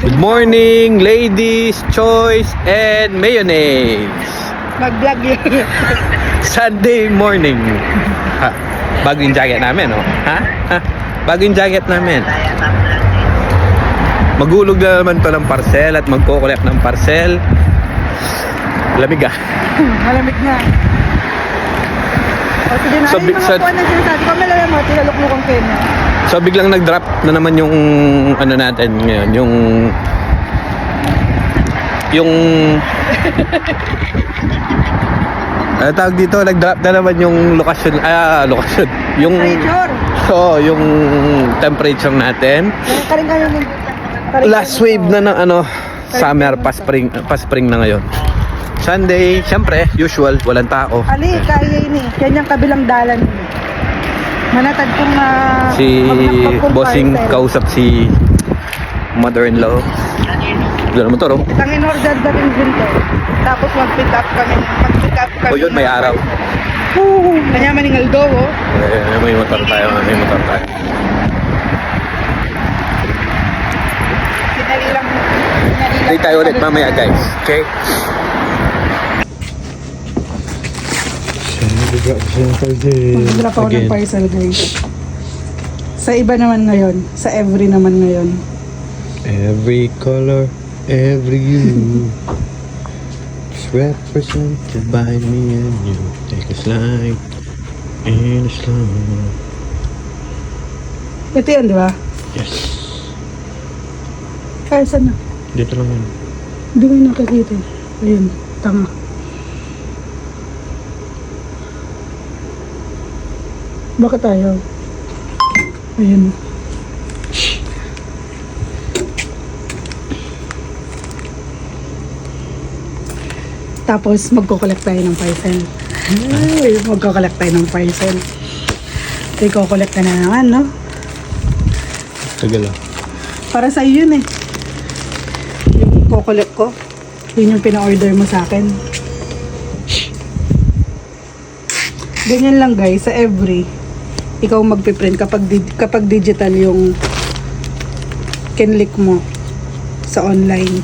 Good morning, ladies, choice, and mayonnaise. Mag-vlog yun. Sunday morning. Ha, bago yung jacket namin, oh. Ha? Bago yung jacket namin. Magulog na naman to ng parcel at magko-collect ng parcel. Lamig ah. Malamig na. O sige na, So, ayun mga so- puwan na sinasabi ko, malala mo, tinaluklukan kayo na. So biglang nag-drop na naman yung ano natin ngayon, yung tawag dito, nag-drop na naman yung lokasyon, yung Temperature. yung temperature natin. Karing kayo ng... Last wave na ng summer, pa-spring na ngayon. Sunday, syempre, usual, walang tao. Ali, kaya yun eh. Yan yung kabilang dalan. Manatad kong Si magpapapun bossing parcel. kausap si mother-in-law. Doon naman to, no? Ang in-order na rin din to. Tapos mag-pick up kami. O yun, may araw. Kanya maningal do, oh. May motor tayo. Sinali lang. Stay tayo ulit mamaya, guys. Okay? Mag-drop ako ng parcel, guys. Sa iba naman ngayon. Sa every naman ngayon. Every color, every hue is represented by me and you. Take a slide in a slow. Ito yan, di ba? Yes. Kaya saan na? Dito lang yun. Hindi ko yung nakikita. Ayun, tama. Bakit tayo? Ayun. Tapos magko-collect tayo ng parcel. Ay, magko-collect tayo ng parcel. Iko-collect na naman, no? Tagal ah. Para sa yun eh. Yung ko-collect ko. Yun yung pina-order mo sa akin. Ganyan lang guys, sa every ikaw magpiprint kapag digital yung kinlik mo sa online.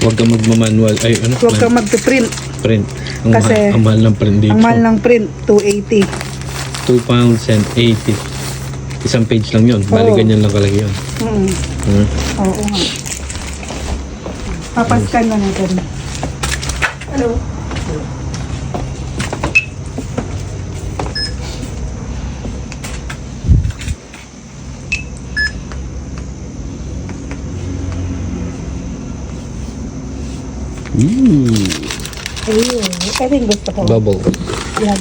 Huwag kang magmamanual. Ay, ano? Huwag kang magpiprint. Print. Kasi ang mahal ng print dito. ang mahal ng print, 280. 2 pounds and 80. Isang page lang yun. Bali, Oo. ganyan lang kalaki yun. Oo nga. Papaskan na natin. Hello? Ayun. Ito yung gusto ko. Bubble. Yan.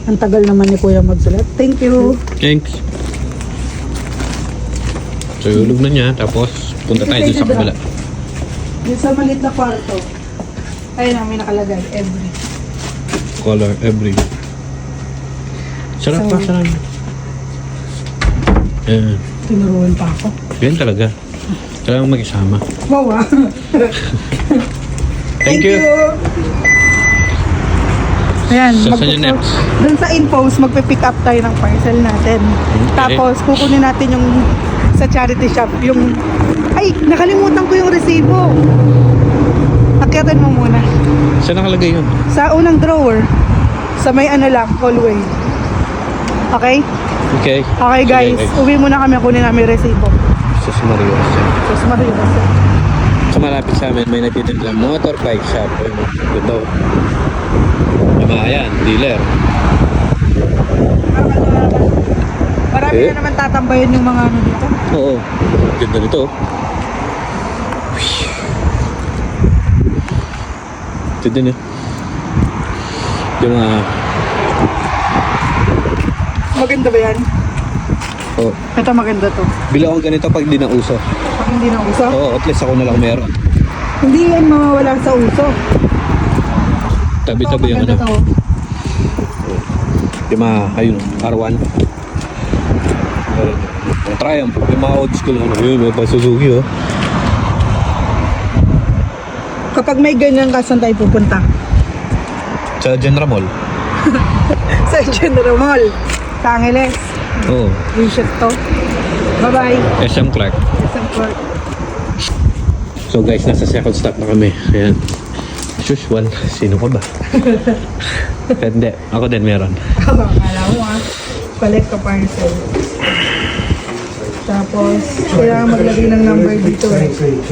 Ang tagal naman ni Kuya magsulat. Thank you. Thanks. So, ulog na niya. Tapos, punta tayo dun sa kabila. Dito sa maliit na kwarto. Ayun na, may nakalagay. Every. Color, every. Sarap pa, So, sarap. Yan. Tinuruan pa ako. Yan talaga. Kailangan mag-isama. Wow ah. Thank you. Ayan, Saan yung next? dun sa InPost, magpipick up tayo ng parcel natin. Tapos, kukunin natin yung sa charity shop, yung... Ay, nakalimutan ko yung resibo. Akyatan mo muna. Saan nakalagay yun? Sa unang drawer, sa may ano lang, hallway. Okay? Okay. Okay guys, Sige, uwi muna kami, kunin namin resibo. Sus Marios. Tapos mariwas. Sa malapit sa amin, may nagtitinda motor bike shop. Ito. Ayan, dealer. Marami na naman tatambayan yung mga ano dito. Oo. Ganda nito. Ito din eh. Yung mga... Maganda ba yan? Oh, Ito maganda to. bila akong ganito pag di na uso. Pag hindi na uso. Oo, at least ako na lang meron. Hindi yan mawawala sa uso. Tabi-tabi yung ano. Maganda to. Yung mga, ayun, R1. Yung Triumph, yung mga old school, ano, yun, may pa Suzuki, oh. Kapag may ganyan ka, saan tayo pupunta? Sa General Mall. sa General Mall. Sa Angeles. Oo. Yung shit to. Bye-bye. SM Clark. Isang court. So guys, nasa second stop na kami. Ayan. As usual, sino ka ba? Hindi, ako din meron. Akala mo collect ka parcel. Tapos, kailangan maglagay ng number dito eh. 491.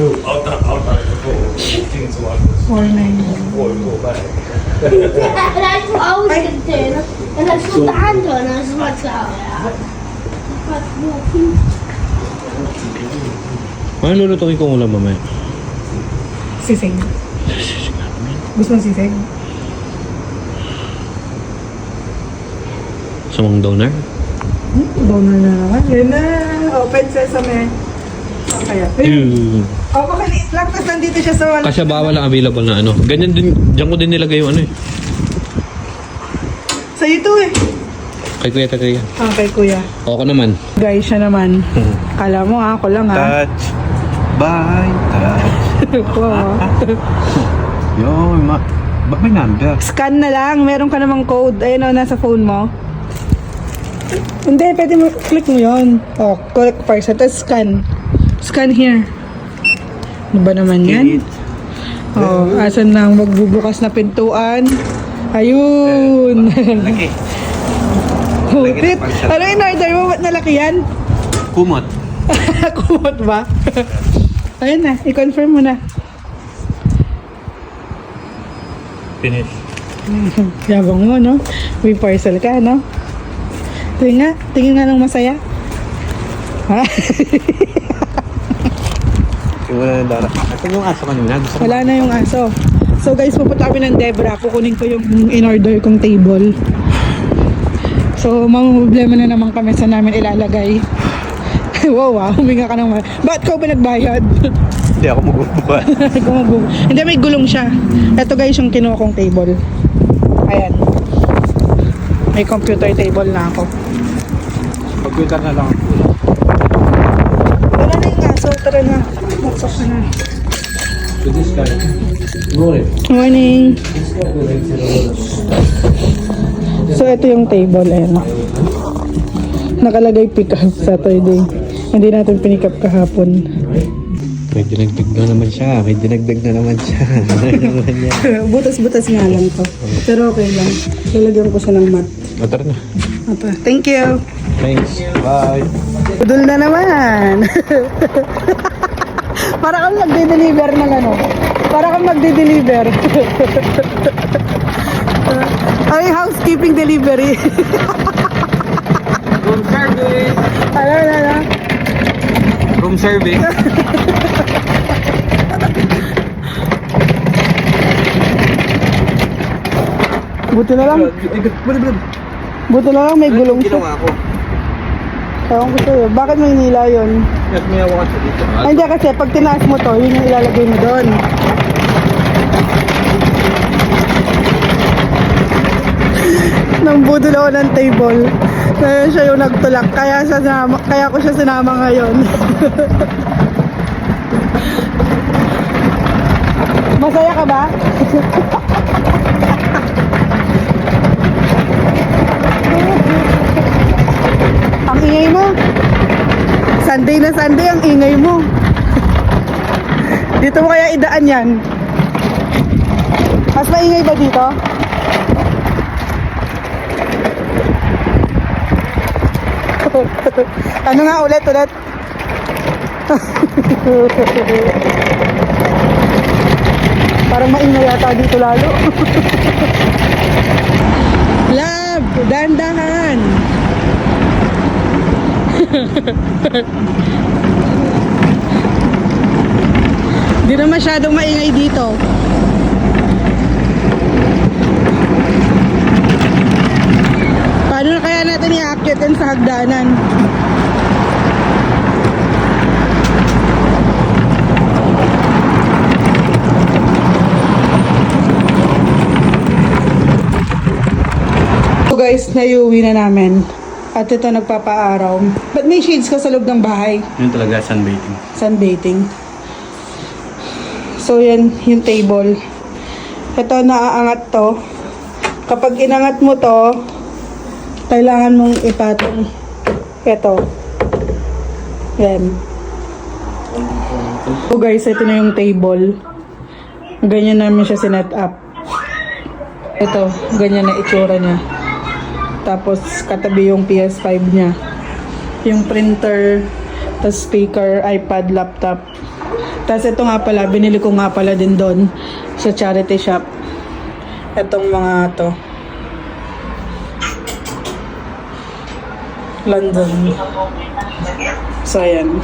That's what I was going to do. And I saw the hand on and I was like, Ano lulutuin kong ulam mamaya? Sisig. Gusto mo sisig? Sa mong donor? Donor na naman. Yan na. Open sesame. Kaya. Ew. Pakaliit lang. Tapos nandito siya sa wala. Kasi bawal ang available na ano. Ganyan din, diyan ko din nilagay yung ano eh. Sa'yo to eh. Kay Kuya Tatay yan. Kay kuya. Ako naman. Guys, siya naman. Kala mo ako lang ha. Touch. Bye. Touch. Wow. Yo, ba't may number? Scan na lang. Meron ka namang code. Ayun o, nasa phone mo. Hindi, pwede mo, click mo yun. Oh, collect parcel. Tapos scan. Scan here. Ano ba naman yan? Oh, asan lang magbubukas na pintuan? Ayun. Laki. Hutit. Ano in-order mo? Ba't nalaki yan? Kumot. Kumot ba? Ayun na, i-confirm mo na. Finish. Yabang mo, no? May parcel ka, no? Tingin nga ng masaya. Ha? Wala na dara. Ito yung aso kanina. Gusto ko. Wala na yung aso. So guys, pupunta kami ng Debra. Kukunin ko yung in-order kong table. So, problema na naman kami sa namin ilalagay. Wow, huminga ka naman. Ba't ka ba nagbayad? Hindi ako magbubukas. Hindi, may gulong siya. Ito guys, yung kinuha kong table. Ayan. May computer table na ako. Computer na lang ako. Wala na yung aso. Tara na. Maksok ka na. Morning. So, ito yung table. Ayan. Nakalagay pick up Saturday. Hindi natin pinick up kahapon. May dinagdag na naman siya. May dinagdag na naman siya. Butas-butas nga lang to. Pero okay lang. Lalagyan ko siya ng mat. Tara na. Ito. Thank you. Thanks. Bye. Budol na naman. Para kang magde-deliver ng ano. Para kang magde-deliver. Ay, housekeeping delivery. Room service. Ala. Room service. Buti na lang. Buti na lang may gulong siya. Ginawa ko. Ewan ko sa'yo. Bakit may nila yun? Yes, may hawakan sa dito. Ay, hindi kasi pag tinaas mo to, yun yung ilalagay mo doon. Nang budol ako ng table. Kaya siya yung nagtulak. Kaya ko siya sinama ngayon. Masaya ka ba? Ang ingay mo. Sunday na Sunday ang ingay mo. Dito mo kaya idaan yan? Mas maingay ba dito? Ano nga ulit? Parang maingay yata dito lalo. Love, dandahan. Hindi na masyadong maingay dito. Paano na kaya natin i-aakyat yan sa hagdanan? So guys, naiuwi na namin. At ito nagpapaaraw. Ba't may shades ka sa loob ng bahay? Yun talaga, sunbathing. Sunbathing. So yan, yung table. Ito naaangat to. Kapag inangat mo to, kailangan mong ipatong ito. Yan. So guys, ito na yung table. Ganyan namin siya sinet up. Ito, ganyan na itsura niya. Tapos katabi yung PS5 niya. Yung printer, tapos speaker, iPad, laptop. Tapos ito nga pala, binili ko nga pala din doon sa charity shop. Itong mga to. London. So, ayan.